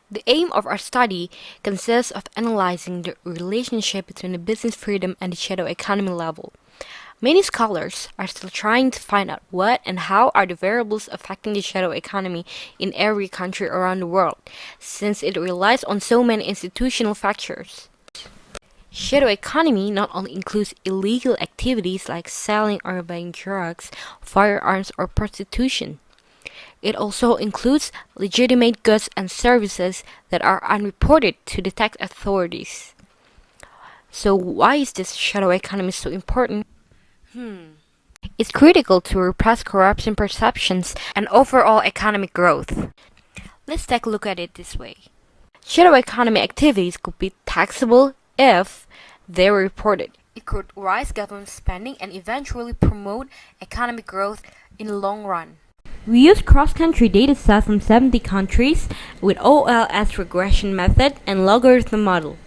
The aim of our study consists of analyzing the relationship between the business freedom and the shadow economy level. Many scholars are still trying to find out what and how are the variables affecting the shadow economy in every country around the world, since it relies on so many institutional factors. Shadow economy not only includes illegal activities like selling or buying drugs, firearms, or prostitution. It also includes legitimate goods and services that are unreported to the tax authorities. So why is this shadow economy so important? It's critical to repress corruption perceptions and overall economic growth. Let's take a look at it this way. Shadow economy activities could be taxable if they were reported. It could raise government spending and eventually promote economic growth in the long run. We use cross-country data sets from 70 countries with OLS regression method and logarithm model.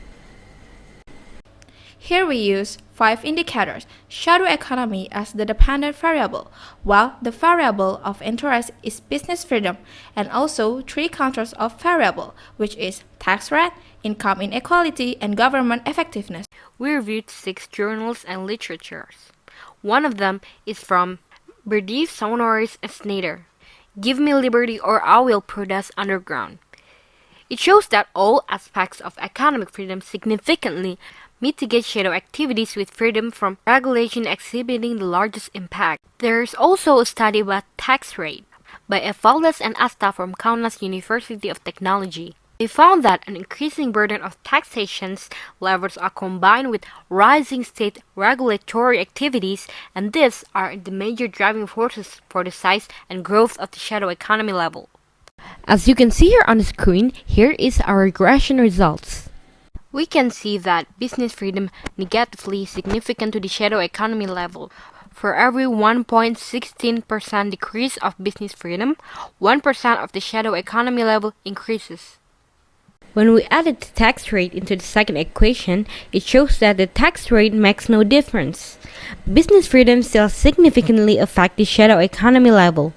Here we use 5 indicators, shadow economy as the dependent variable, while the variable of interest is business freedom, and also 3 counters of variable, which is tax rate, income inequality, and government effectiveness. We reviewed 6 journals and literatures. One of them is from Berdiev, Sonoris, and Snyder. Give me liberty or I will protest underground. It shows that all aspects of economic freedom significantly mitigate shadow activities with freedom from regulation exhibiting the largest impact. There is also a study about tax rate by Evaldes and Asta from Kaunas University of Technology. They found that an increasing burden of taxation levels are combined with rising state regulatory activities, and these are the major driving forces for the size and growth of the shadow economy level. As you can see here on the screen, here is our regression results. We can see that business freedom negatively significant to the shadow economy level. For every 1.16% decrease of business freedom, 1% of the shadow economy level increases. When we added the tax rate into the second equation, it shows that the tax rate makes no difference. Business freedom still significantly affects the shadow economy level.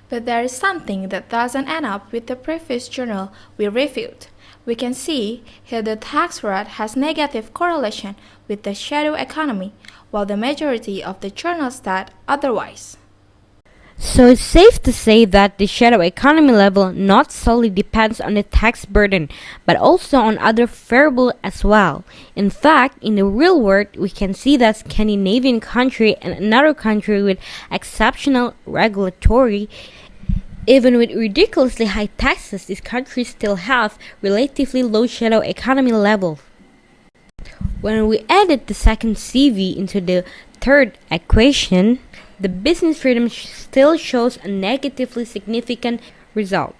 But there is something that doesn't end up with the previous journal we reviewed. We can see here the tax rate has negative correlation with the shadow economy, while the majority of the journals state otherwise. So it's safe to say that the shadow economy level not solely depends on the tax burden, but also on other variables as well. In fact, in the real world, we can see that Scandinavian country and another country with exceptional regulatory, even with ridiculously high taxes, these countries still have relatively low shadow economy level. When we added the second CV into the third equation, the business freedom still shows a negatively significant result.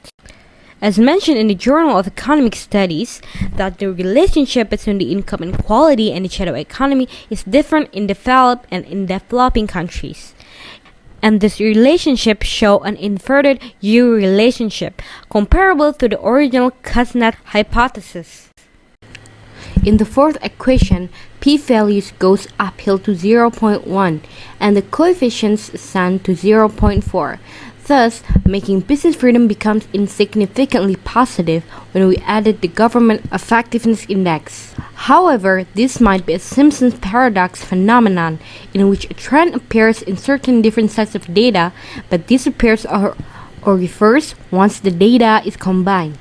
As mentioned in the Journal of Economic Studies, that the relationship between the income inequality and the shadow economy is different in developed and in developing countries. And this relationship shows an inverted U relationship, comparable to the original Kuznets hypothesis. In the fourth equation, p-values goes uphill to 0.1 and the coefficients ascend to 0.4, thus making business freedom becomes insignificantly positive when we added the government effectiveness index. However, this might be a Simpson's paradox phenomenon in which a trend appears in certain different sets of data but disappears or reverses once the data is combined.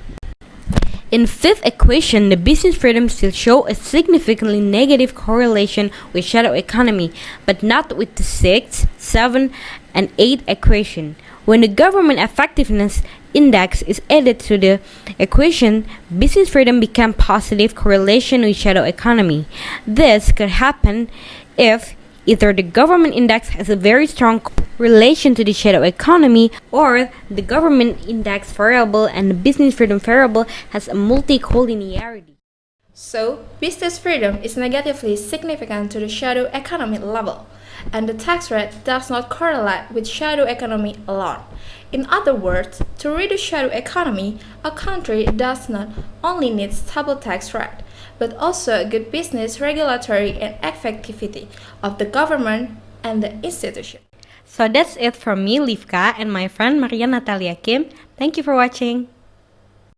In fifth equation, the business freedom still show a significantly negative correlation with shadow economy, but not with the 6, 7, and 8 equation. When the government effectiveness index is added to the equation, business freedom becomes positive correlation with shadow economy. This could happen if either the government index has a very strong relation to the shadow economy, or the government index variable and the business freedom variable has a multicollinearity. So, business freedom is negatively significant to the shadow economy level, and the tax rate does not correlate with shadow economy alone. In other words, to reduce shadow economy, a country does not only need stable tax rate, but also a good business regulatory and effectivity of the government and the institution. So that's it from me, Livka, and my friend Maria Natalia Kim. Thank you for watching.